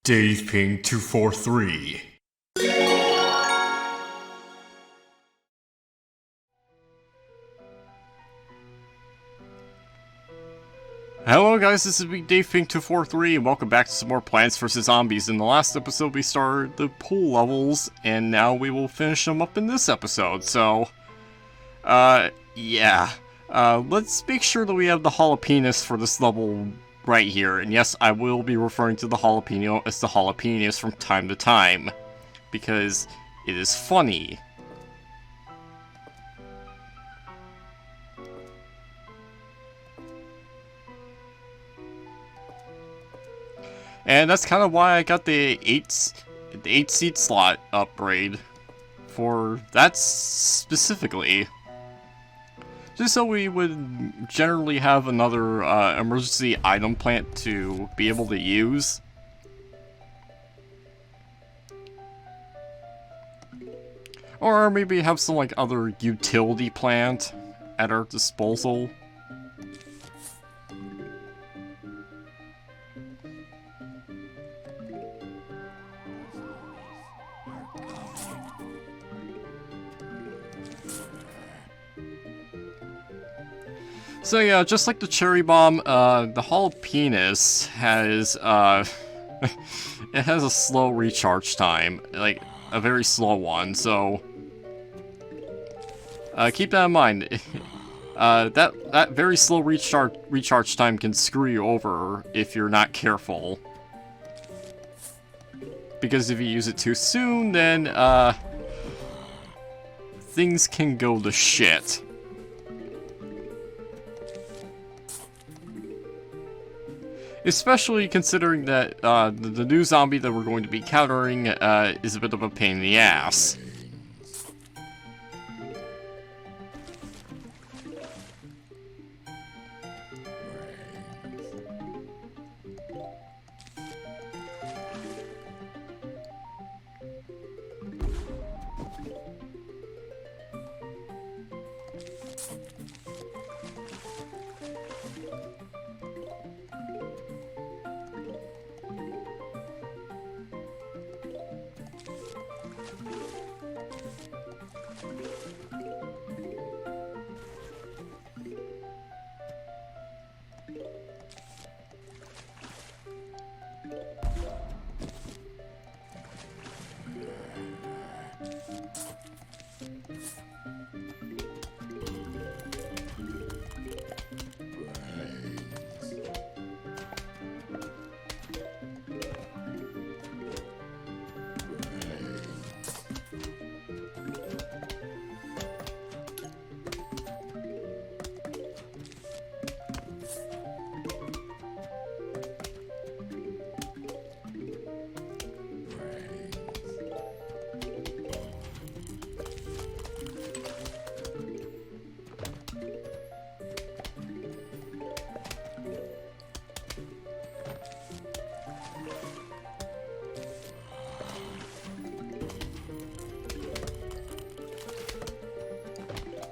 Dave Ping 243. Hello guys, this is Big Dave Ping 243 and welcome back to some more Plants vs. Zombies. In the last episode we started the pool levels and now we will finish them up in this episode, so... yeah. Let's make sure that we have the jalapenos for this level right here. And yes, I will be referring to the jalapeno as the jalapenos from time to time, because it is funny. And that's kind of why I got the 8 seat slot upgrade for that specifically. Just so we would generally have another emergency item plant to be able to use. Or maybe have some like other utility plant at our disposal. So yeah, just like the cherry bomb, the jalapenos has, it has a slow recharge time, like, a very slow one, so, keep that in mind. That very slow recharge time can screw you over if you're not careful. Because if you use it too soon, then, things can go to shit. Especially considering that the new zombie that we're going to be countering is a bit of a pain in the ass.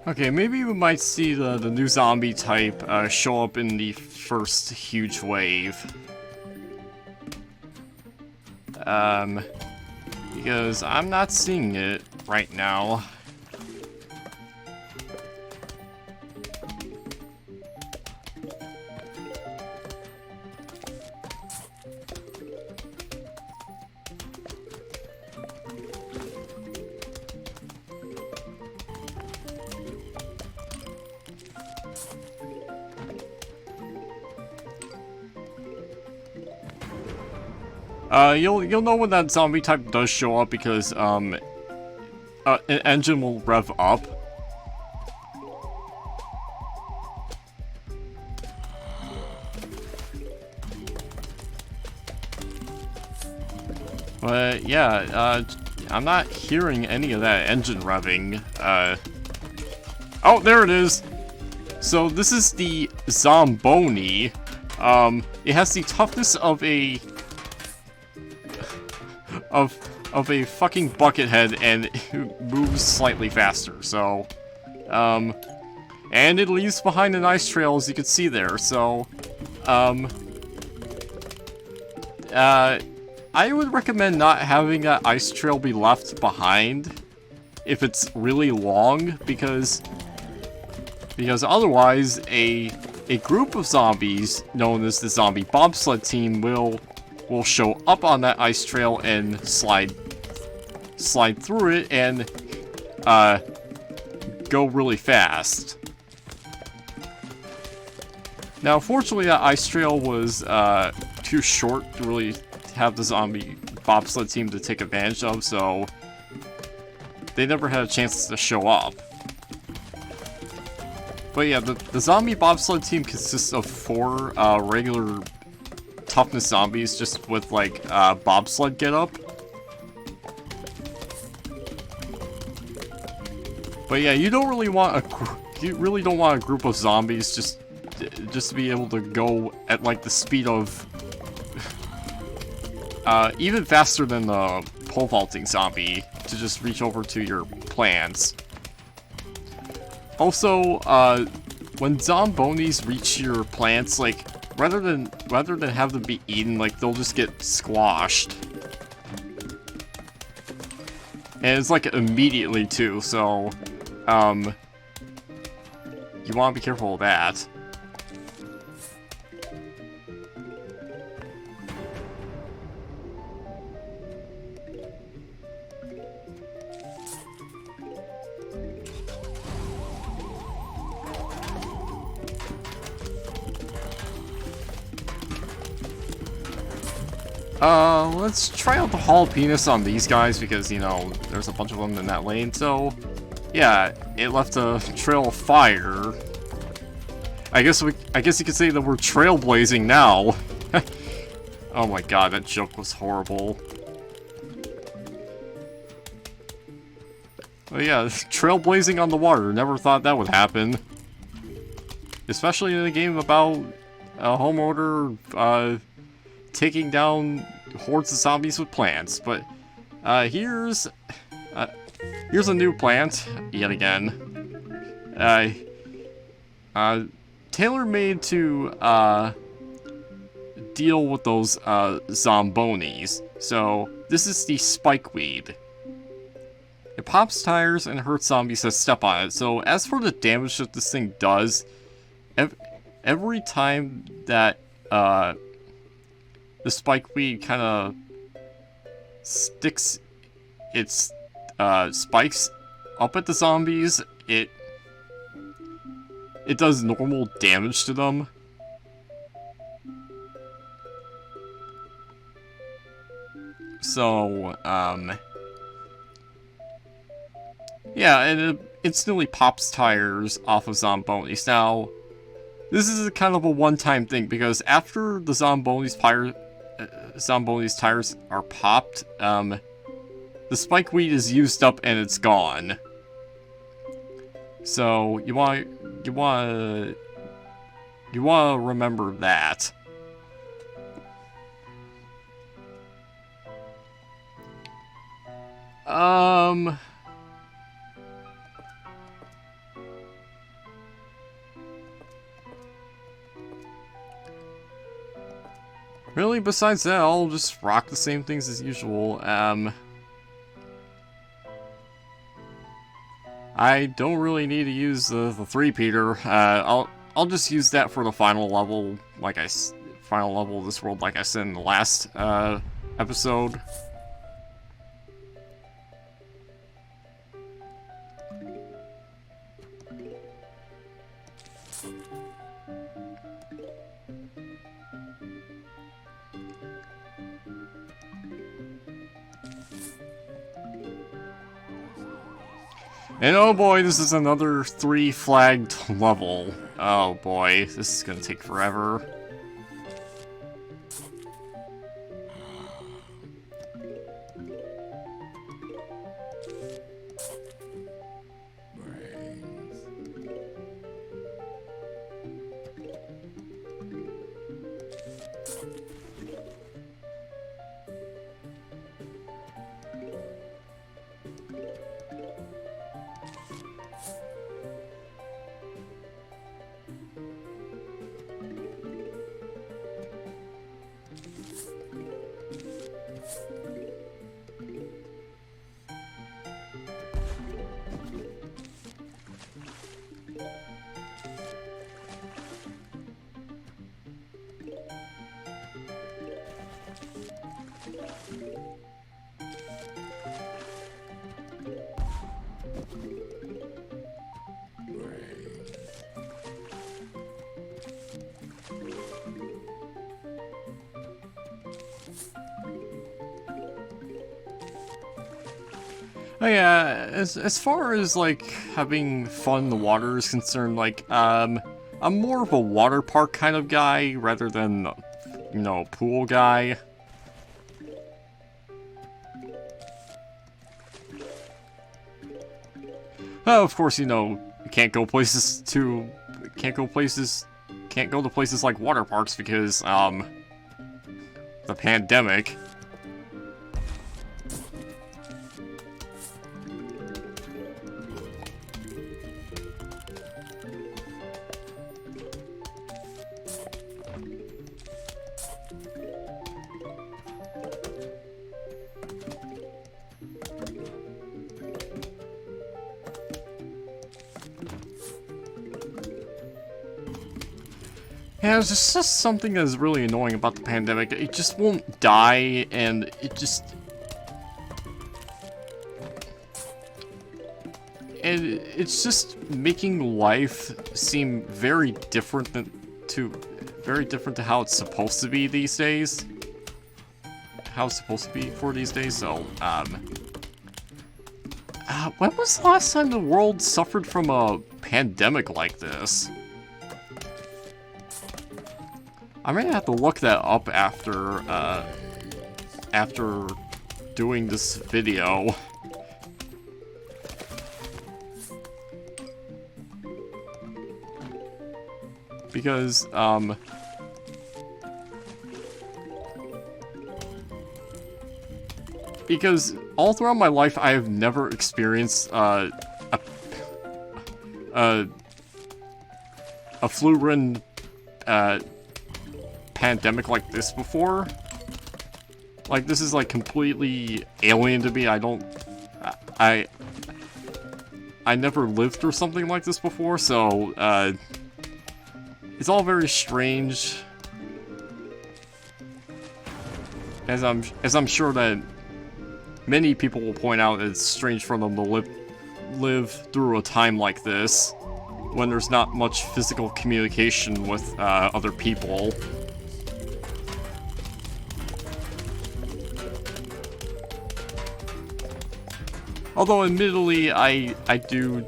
Okay, maybe we might see the new zombie type show up in the first huge wave. Because I'm not seeing it right now. You'll know when that zombie type does show up because, an engine will rev up. But, yeah, I'm not hearing any of that engine revving, Oh, there it is! So, this is the Zomboni. It has the toughness of a... of a fucking buckethead, and it moves slightly faster, so... and it leaves behind an ice trail, as you can see there, so... I would recommend not having that ice trail be left behind if it's really long, because otherwise a group of zombies known as the zombie bobsled team will show up on that ice trail and slide through it and go really fast. Now, fortunately, that ice trail was too short to really have the zombie bobsled team to take advantage of, so they never had a chance to show up. But yeah, the zombie bobsled team consists of 4 regular toughness zombies, just with like bobsled getup. But yeah, you don't really want a group of zombies just to be able to go at like the speed of even faster than the pole vaulting zombie to just reach over to your plants. Also, when zombonis reach your plants, like rather than have them be eaten, like they'll just get squashed. And it's like immediately too, so you want to be careful of that. Let's try out the jalapenos on these guys because, you know, there's a bunch of them in that lane, so yeah, it left a trail of fire. I guess you could say that we're trailblazing now. Oh my god, that joke was horrible. Oh yeah, trailblazing on the water, never thought that would happen. Especially in a game about a homeowner, taking down hordes of zombies with plants, but here's a new plant yet again. Tailor-made to deal with those zombonis. So this is the spikeweed. It pops tires and hurts zombies that step on it. So as for the damage that this thing does, every time that the spikeweed kind of sticks its spikes up at the zombies, it does normal damage to them. So, yeah, and it instantly pops tires off of zombonis. Now, this is kind of a one-time thing, because after the zombonis tires are popped, the spikeweed is used up and it's gone. So you want to remember that. Really, besides that, I'll just rock the same things as usual. I don't really need to use the 3-peater. I'll just use that for the final level, final level of this world, like I said in the last episode. And oh boy, this is another 3-flagged level. Oh boy, this is gonna take forever. Oh yeah, as far as like having fun in the water is concerned, like I'm more of a water park kind of guy rather than, you know, pool guy. Of course, you know, you can't go to places like water parks because the pandemic. Yeah, it's just something that's really annoying about the pandemic. It just won't die, and it's just making life seem very different to how it's supposed to be these days. How it's supposed to be for these days. So, when was the last time the world suffered from a pandemic like this? I may have to look that up after doing this video. Because, all throughout my life I have never experienced, a flu-ridden, pandemic like this before. Like, this is like completely alien to me. I never lived through something like this before, so it's all very strange. As I'm sure that many people will point out, it's strange for them to live through a time like this when there's not much physical communication with other people. Although, admittedly, I do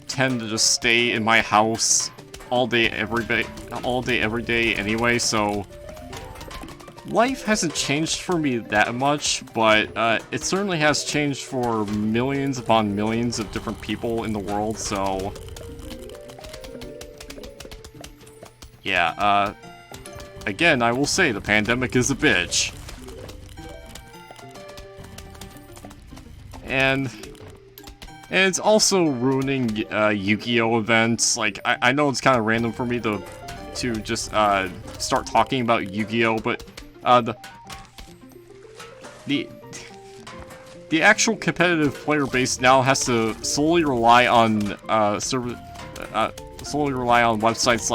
tend to just stay in my house all day, every day anyway, so life hasn't changed for me that much, but it certainly has changed for millions upon millions of different people in the world, so yeah, again, I will say the pandemic is a bitch. And it's also ruining Yu-Gi-Oh! Events. Like, I know it's kind of random for me to just start talking about Yu-Gi-Oh! But the actual competitive player base now has to solely rely on websites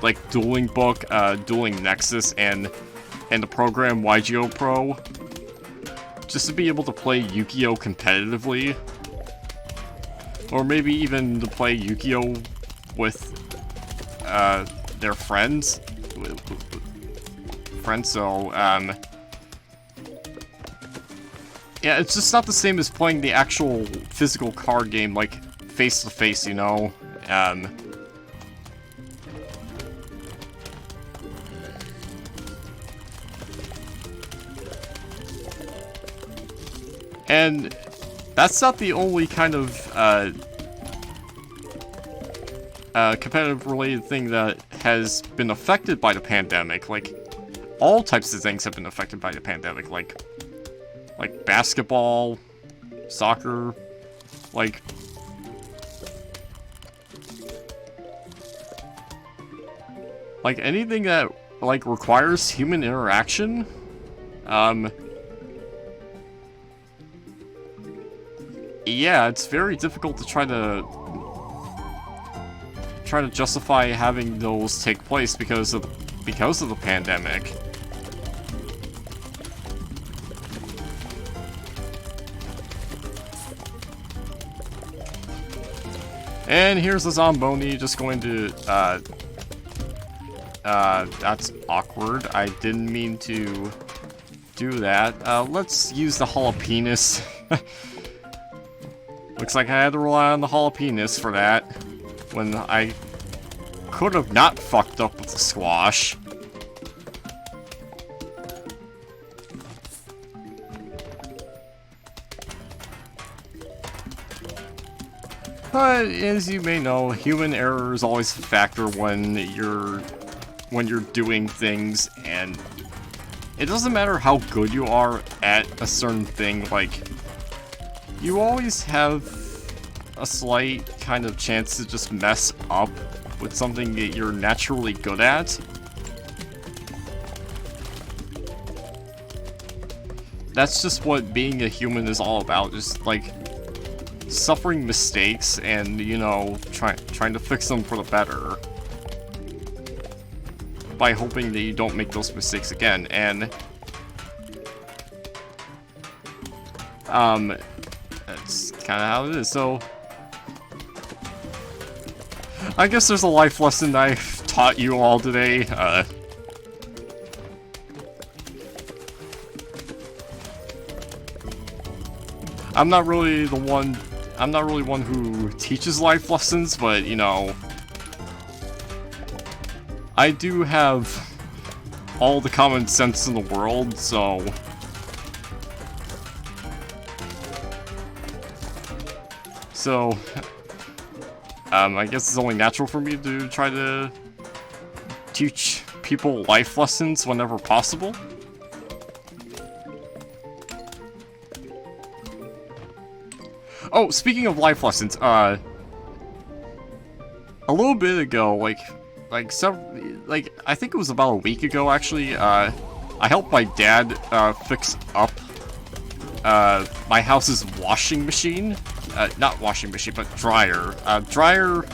like Dueling Book, Dueling Nexus, and the program YGO Pro, just to be able to play Yu-Gi-Oh! Competitively. Or maybe even to play Yu-Gi-Oh! With their friends. So, yeah, it's just not the same as playing the actual physical card game, like, face-to-face, you know? And that's not the only kind of competitive related thing that has been affected by the pandemic. Like, all types of things have been affected by the pandemic, like basketball, soccer, like anything that like requires human interaction. Yeah, it's very difficult to try to justify having those take place because of the pandemic. And here's the Zomboni just going to, that's awkward. I didn't mean to do that. Let's use the Jalapenos. Looks like I had to rely on the Jalapenos for that, when I could have not fucked up with the squash. But as you may know, human error is always a factor when you're doing things, and it doesn't matter how good you are at a certain thing, like, you always have a slight kind of chance to just mess up with something that you're naturally good at. That's just what being a human is all about, just like suffering mistakes and, you know, trying to fix them for the better by hoping that you don't make those mistakes again. And that's kind of how it is. So I guess there's a life lesson I've taught you all today. I'm not really one who teaches life lessons, but, you know, I do have all the common sense in the world, so I guess it's only natural for me to try to teach people life lessons whenever possible. Oh, speaking of life lessons, a little bit ago, I think it was about a week ago, actually, I helped my dad, fix up, my house's washing machine. Not washing machine, but dryer. Dryer,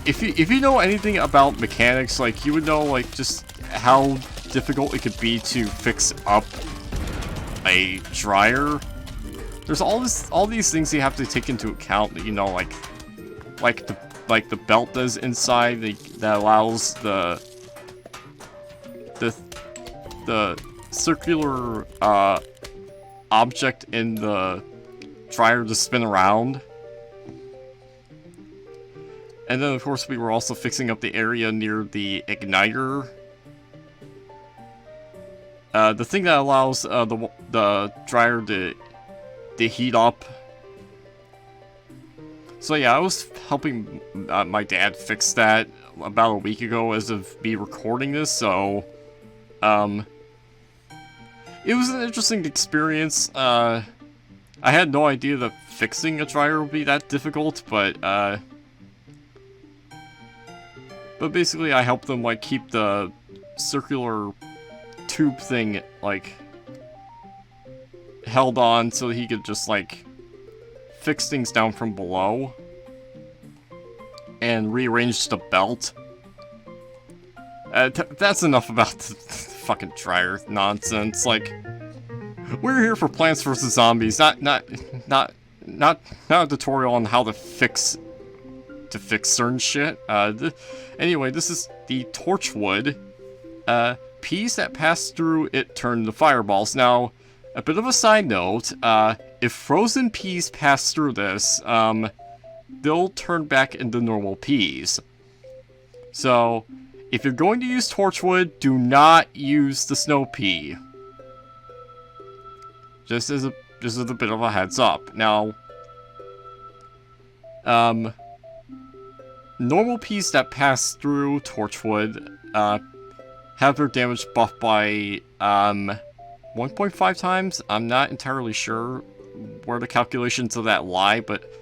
if you know anything about mechanics, like, you would know, like, just how difficult it could be to fix up a dryer. There's all these things you have to take into account that, you know, like the belt does inside that allows the circular object in the dryer to spin around. And then of course we were also fixing up the area near the igniter. The thing that allows the dryer to heat up. So yeah, I was helping my dad fix that about a week ago as of me recording this, so it was an interesting experience. I had no idea that fixing a dryer would be that difficult, but basically I helped them, like, keep the circular tube thing, like, held on so he could just, like, fix things down from below and rearrange the belt. That's enough about the fucking dryer nonsense. Like, we're here for Plants vs. Zombies, not a tutorial on how to fix certain shit. Anyway, this is the Torchwood. Peas that pass through it turn to fireballs. Now, a bit of a side note, if frozen peas pass through this, they'll turn back into normal peas. So, if you're going to use Torchwood, do not use the snow pea. Just as a bit of a heads up. Now, normal peas that pass through Torchwood, have their damage buffed by, 1.5 times? I'm not entirely sure where the calculations of that lie, but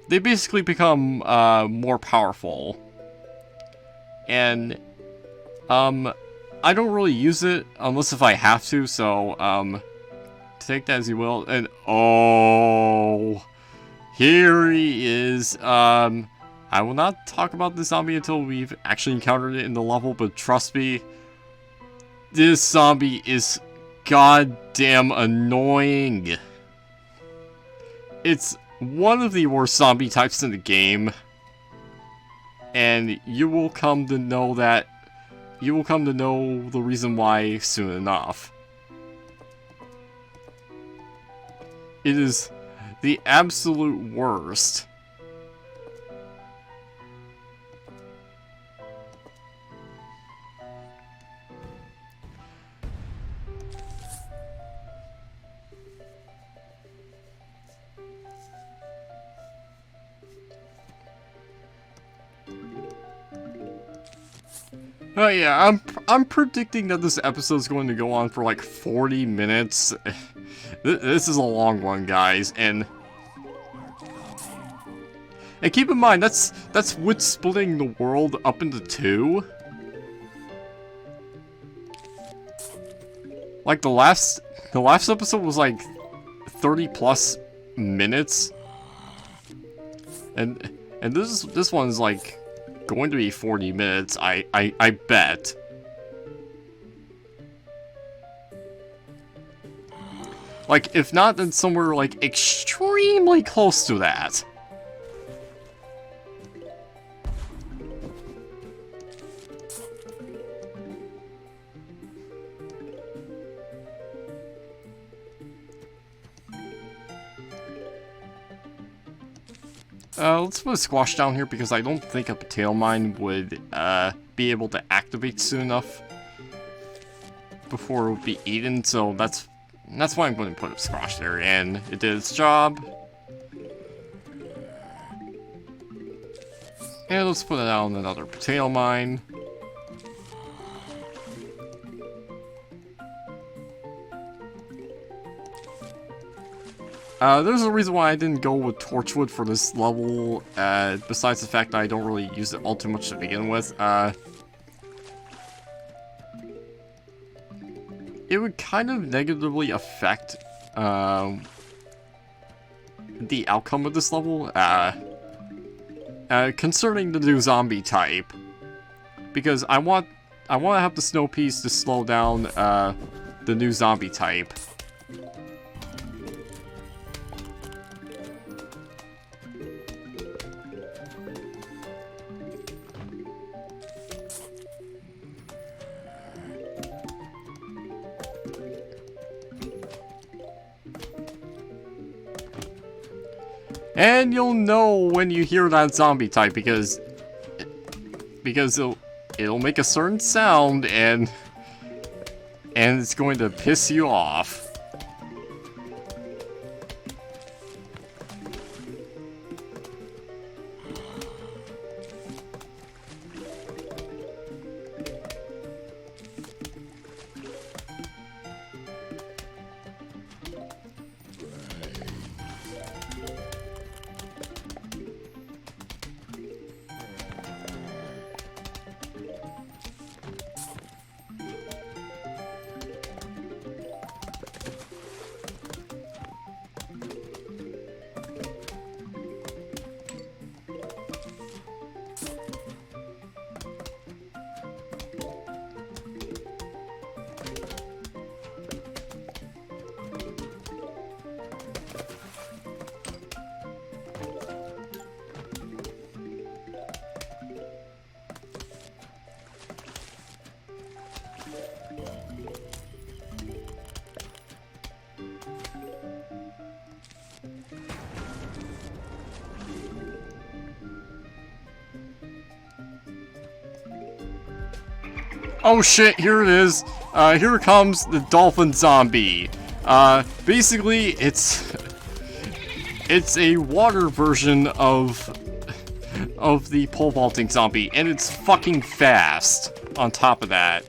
they basically become, more powerful. And, I don't really use it unless if I have to, so, take that as you will. And, oh, here he is. I will not talk about the zombie until we've actually encountered it in the level, but trust me, this zombie is goddamn annoying. It's one of the worst zombie types in the game. And you will come to know that... You will come to know the reason why soon enough. It is the absolute worst. Oh yeah, I'm predicting that this episode is going to go on for like 40 minutes. This is a long one, guys, and keep in mind that's with splitting the world up into two. Like the last episode was like 30 plus minutes, and this one's like going to be 40 minutes, I bet. Like, if not, then somewhere, like, extremely close to that. Let's put a squash down here because I don't think a potato mine would be able to activate soon enough before it would be eaten, so that's why I'm going to put a squash there, and it did its job. And let's put it out on another potato mine. There's a reason why I didn't go with Torchwood for this level, besides the fact that I don't really use it all too much to begin with. It would kind of negatively affect, the outcome of this level, concerning the new zombie type. Because I want to have the snow piece to slow down, the new zombie type. And you'll know when you hear that zombie type because it'll make a certain sound and it's going to piss you off. Oh shit, here it is. Here comes the dolphin zombie. Basically, it's a water version of the pole vaulting zombie, and it's fucking fast on top of that.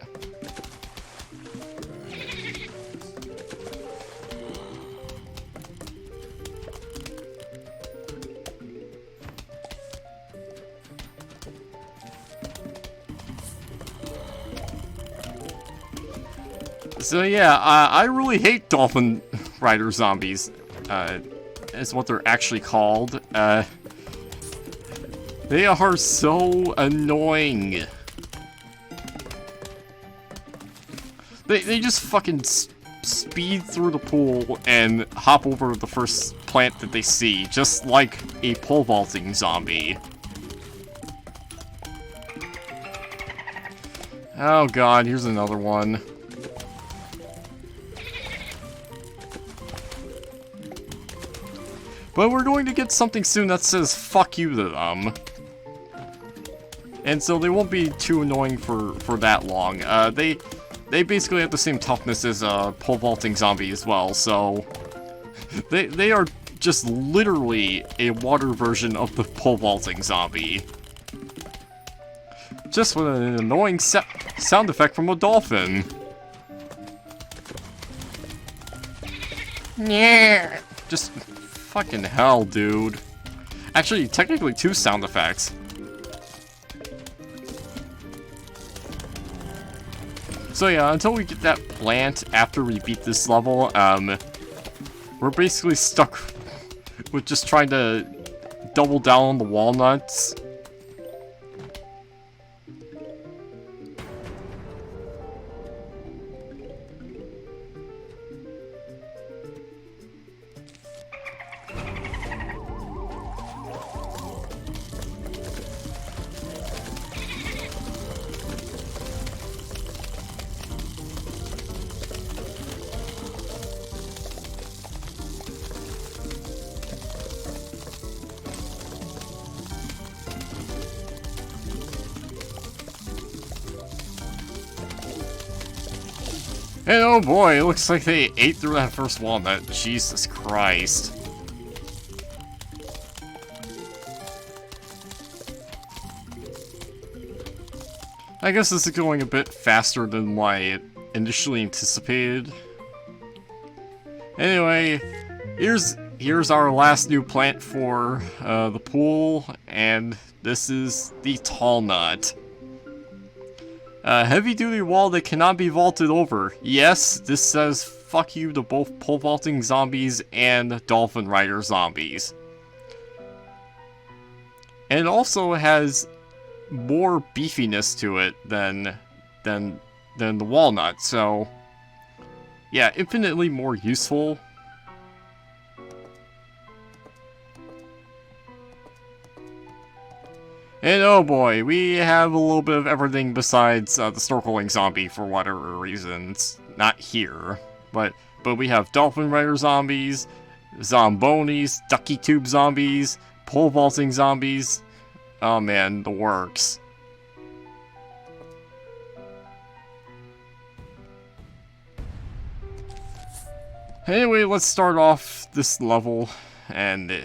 So yeah, I really hate Dolphin Rider zombies, is what they're actually called. They are so annoying. They just fucking speed through the pool and hop over the first plant that they see, just like a pole vaulting zombie. Oh god, here's another one. But we're going to get something soon that says fuck you to them. And so they won't be too annoying for that long. They basically have the same toughness as a pole vaulting zombie as well, so they are just literally a water version of the pole vaulting zombie. Just with an annoying sound effect from a dolphin. Yeah. Just fucking hell, dude. Actually, technically 2 sound effects. So yeah, until we get that plant after we beat this level, we're basically stuck with just trying to double down on the walnuts. And oh boy, it looks like they ate through that first walnut. Jesus Christ. I guess this is going a bit faster than what I initially anticipated. Anyway, here's our last new plant for the pool, and this is the tall nut. A heavy-duty wall that cannot be vaulted over. Yes, this says fuck you to both pole vaulting zombies and dolphin rider zombies. And it also has more beefiness to it than the walnut, so yeah, infinitely more useful. And oh boy, we have a little bit of everything besides the snorkeling zombie for whatever reasons. Not here, but we have dolphin rider zombies, zombonis, ducky tube zombies, pole vaulting zombies. Oh man, the works. Anyway, let's start off this level, and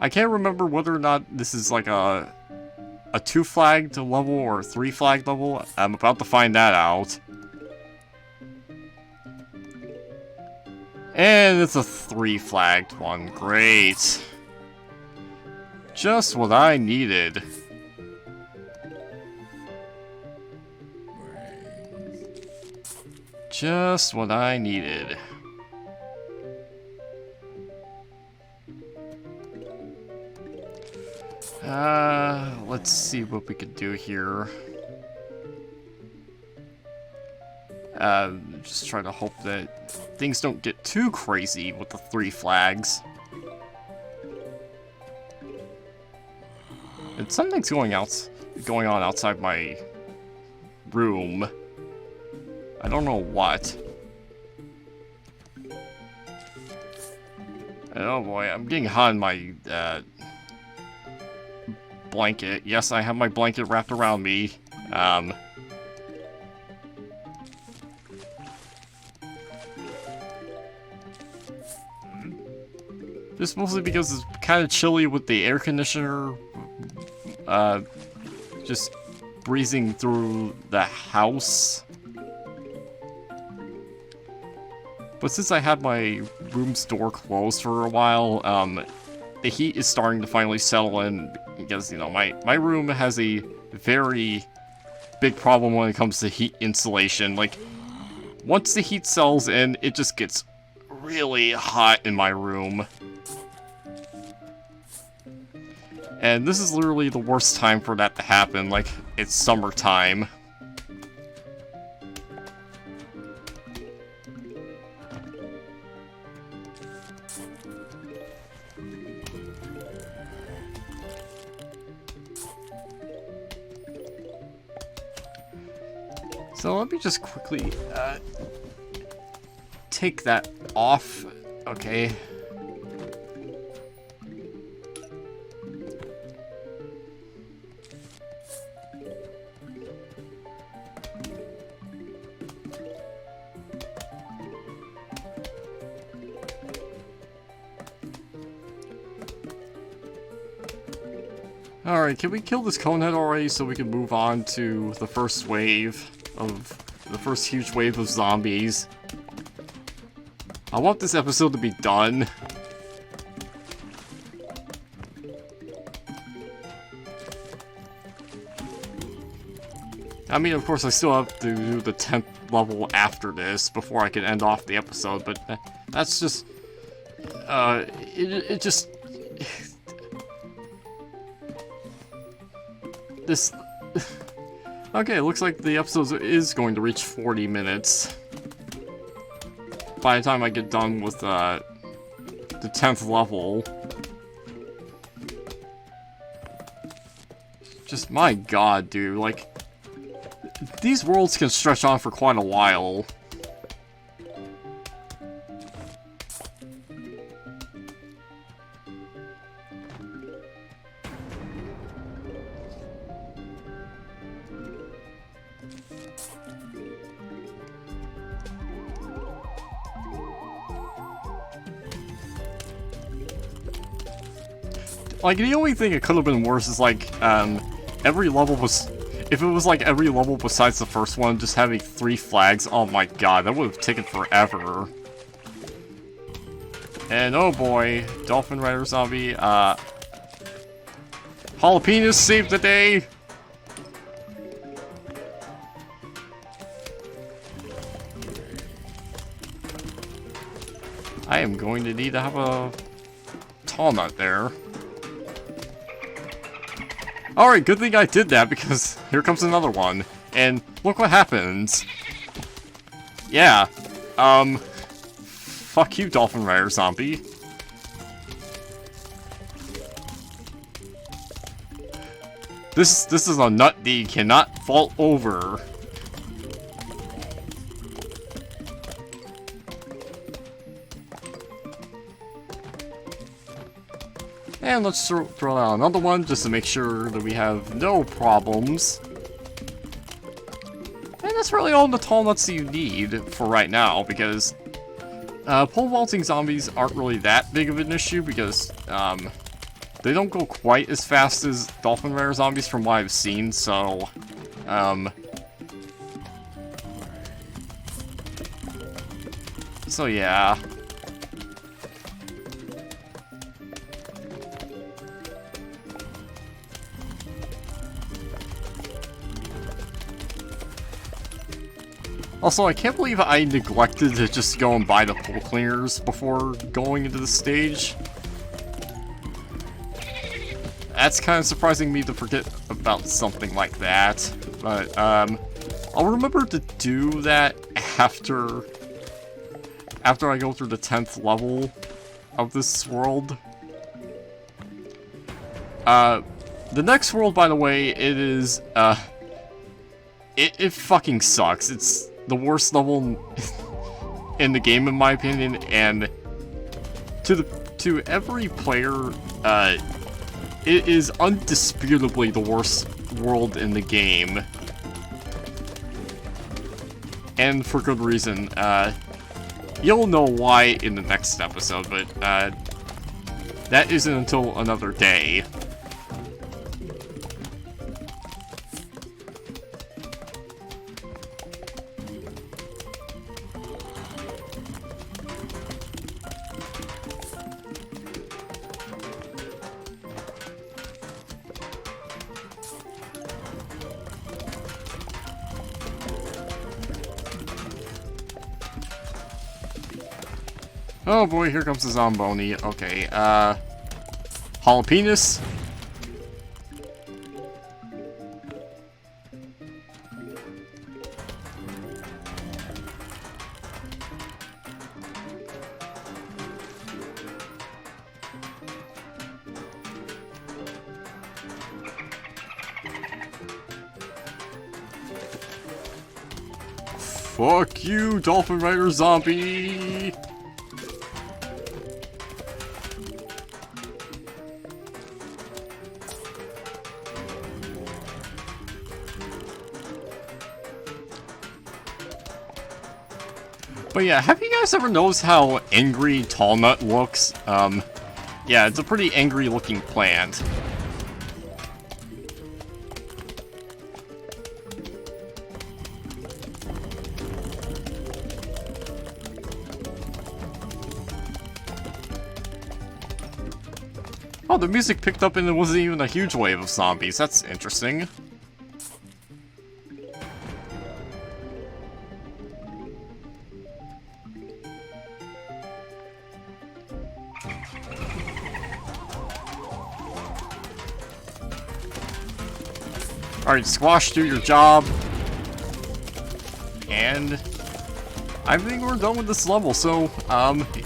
I can't remember whether or not this is like a 2-flagged level or a 3-flagged level. I'm about to find that out. And it's a 3-flagged one. Great. Just what I needed. Just what I needed. Let's see what we can do here. Just try to hope that things don't get too crazy with the 3 flags. And something's going on outside my room. I don't know what. And oh boy, I'm getting hot in my blanket. Yes, I have my blanket wrapped around me. Just mostly because it's kind of chilly with the air conditioner just breezing through the house. But since I had my room's door closed for a while, the heat is starting to finally settle in because, you know, my room has a very big problem when it comes to heat insulation. Like, once the heat settles in, it just gets really hot in my room. And this is literally the worst time for that to happen, like, it's summertime. So let me just quickly take that off. Okay. Alright, can we kill this conehead already so we can move on to the first wave of... the first huge wave of zombies? I want this episode to be done. I mean, of course, I still have to do the 10th level after this before I can end off the episode, but that's just... it just... This... Okay, it looks like the episode is going to reach 40 minutes. By the time I get done with the 10th level. Just, my god, dude, like... These worlds can stretch on for quite a while. Like, the only thing it could have been worse is, like, every level was... If it was, like, every level besides the first one, just having 3 flags, oh my god, that would have taken forever. And, oh boy, Dolphin Rider Zombie, Jalapenos saved the day! I am going to need to have a tall nut there. Alright, good thing I did that, because here comes another one. And look what happens. Yeah. Fuck you, Dolphin Rider Zombie. This is a nut that you cannot fall over. And let's throw out another one just to make sure that we have no problems. And that's really all the tall nuts that you need for right now, because pole vaulting zombies aren't really that big of an issue, because they don't go quite as fast as Dolphin Rider zombies from what I've seen, so yeah. Also, I can't believe I neglected to just go and buy the pool cleaners before going into the stage. That's kind of surprising me to forget about something like that. But, I'll remember to do that after I go through the 10th level of this world. The next world, by the way, it is, it fucking sucks. It's the worst level in the game, in my opinion, and to every player, it is undisputably the worst world in the game. And for good reason. You'll know why in the next episode, but that isn't until another day. Oh boy, here comes the Zomboni. Okay, Jalapenos. Fuck you, Dolphin Rider zombie! But yeah, have you guys ever noticed how angry Tallnut looks? Yeah, it's a pretty angry looking plant. Oh, the music picked up and it wasn't even a huge wave of zombies. That's interesting. Alright, Squash, do your job. And I think we're done with this level, so,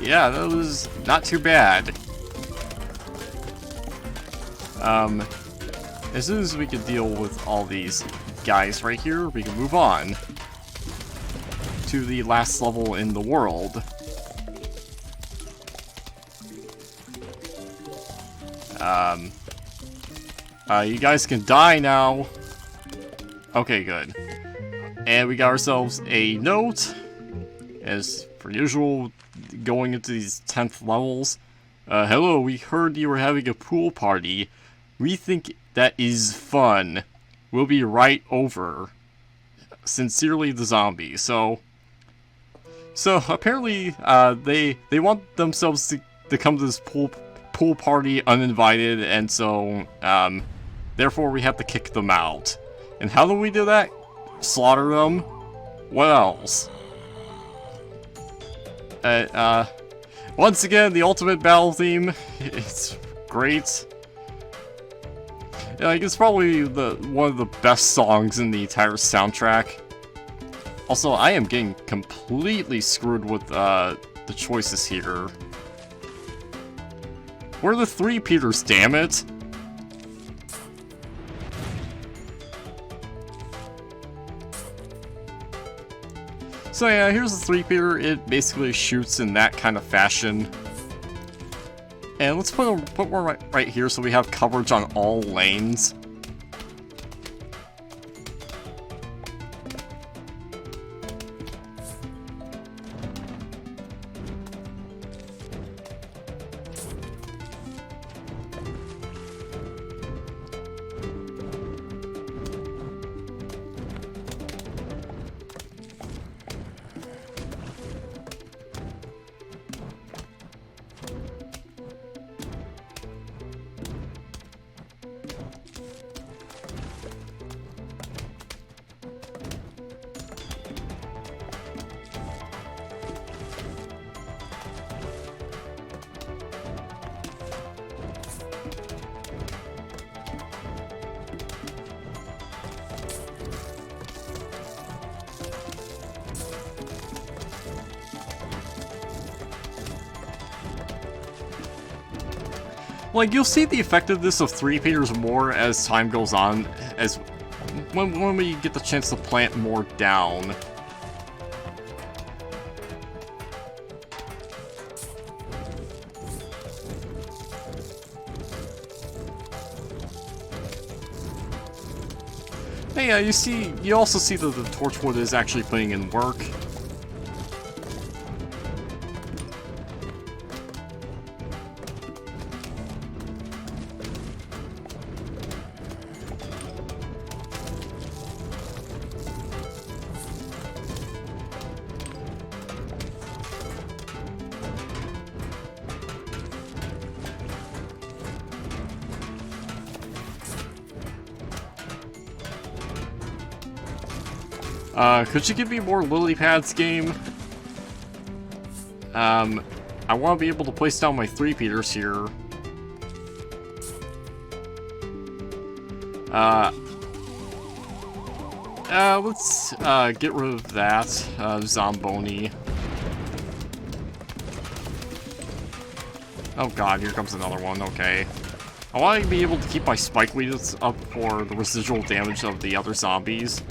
yeah, that was not too bad. As soon as we can deal with all these guys right here, we can move on to the last level in the world. You guys can die now. Okay, good. And we got ourselves a note. As per usual, going into these 10th levels. Hello, we heard you were having a pool party. We think that is fun. We'll be right over. Sincerely, the zombie. So apparently, they want themselves to come to this pool party uninvited, and so, therefore we have to kick them out. And how do we do that? Slaughter them? What else? Once again, the ultimate battle theme. It's great. Like, it's probably one of the best songs in the entire soundtrack. Also, I am getting completely screwed with the choices here. Where are the 3 Peters, damn it? So yeah, here's the 3-Peter. It basically shoots in that kind of fashion. And let's put one right here so we have coverage on all lanes. Like, you'll see the effectiveness of 3-Peters more as time goes on, as when we get the chance to plant more down. Hey, you also see that the Torchwood is actually putting in work. Could you give me more lily pads, game? I want to be able to place down my 3-Peters here. Let's, get rid of that, Zomboni. Oh god, here comes another one, okay. I want to be able to keep my spike leads up for the residual damage of the other zombies.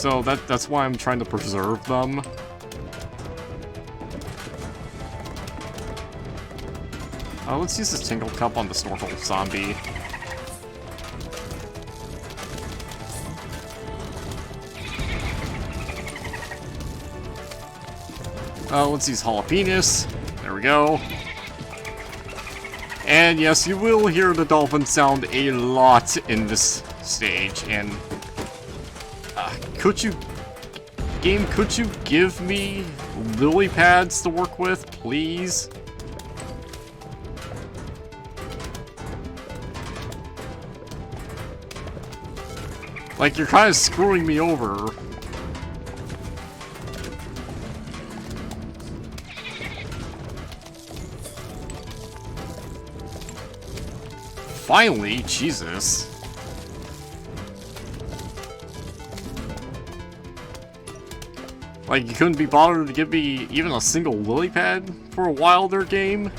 So that's why I'm trying to preserve them. Let's use this Tingle Cup on the Snorkel zombie. Let's use Jalapenos. There we go. And yes, you will hear the dolphin sound a lot in this stage. And could you give me lily pads to work with, please? Like, you're kind of screwing me over. Finally, Jesus. Like, you couldn't be bothered to give me even a single lily pad for a Wilder game?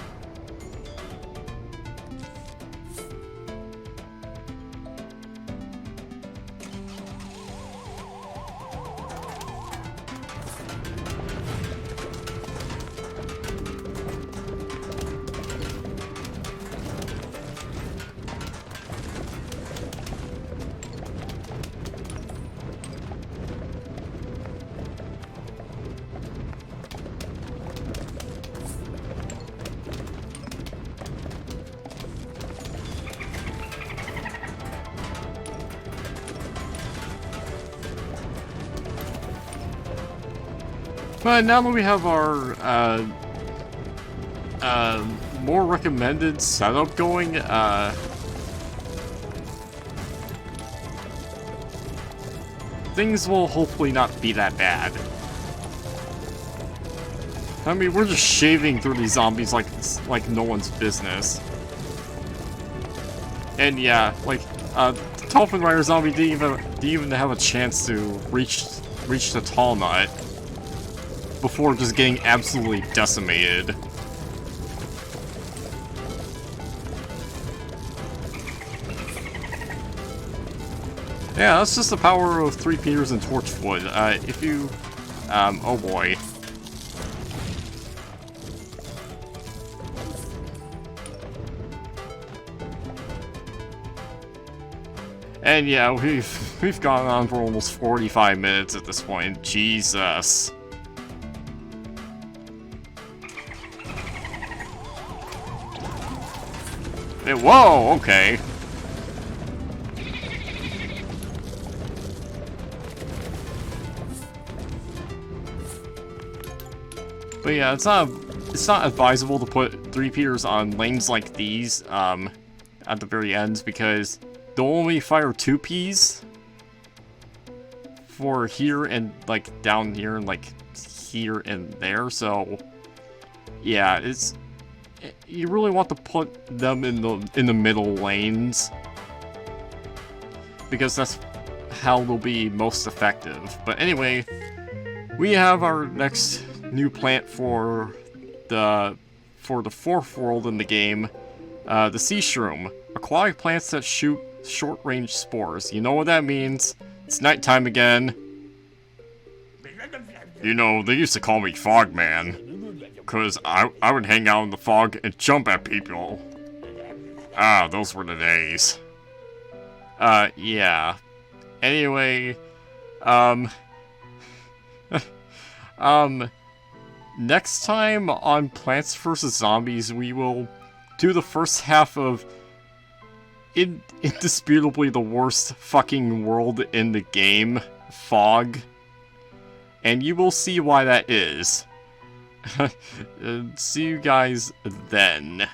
But now that we have our more recommended setup going, things will hopefully not be that bad. I mean, we're just shaving through these zombies like no one's business. And yeah, like the Dolphin Rider zombie didn't even have a chance to reach the tall nut before just getting absolutely decimated. Yeah, that's just the power of 3 Peters and Torchwood. If you... oh boy. And yeah, we've gone on for almost 45 minutes at this point. Jesus. Whoa, okay. But yeah, it's not advisable to put 3 Peters on lanes like these at the very ends, because they'll only fire 2 Ps for here and like down here and like here and there. So yeah, you really want to put them in the middle lanes, because that's how they'll be most effective. But anyway, we have our next new plant for the 4th world in the game, the Sea Shroom. Aquatic plants that shoot short-range spores. You know what that means. It's nighttime again. You know, they used to call me Fogman, because I would hang out in the fog and jump at people. Ah, those were the days. Yeah. Anyway, next time on Plants vs. Zombies, we will do the first half of indisputably the worst fucking world in the game, Fog. And you will see why that is. See you guys then.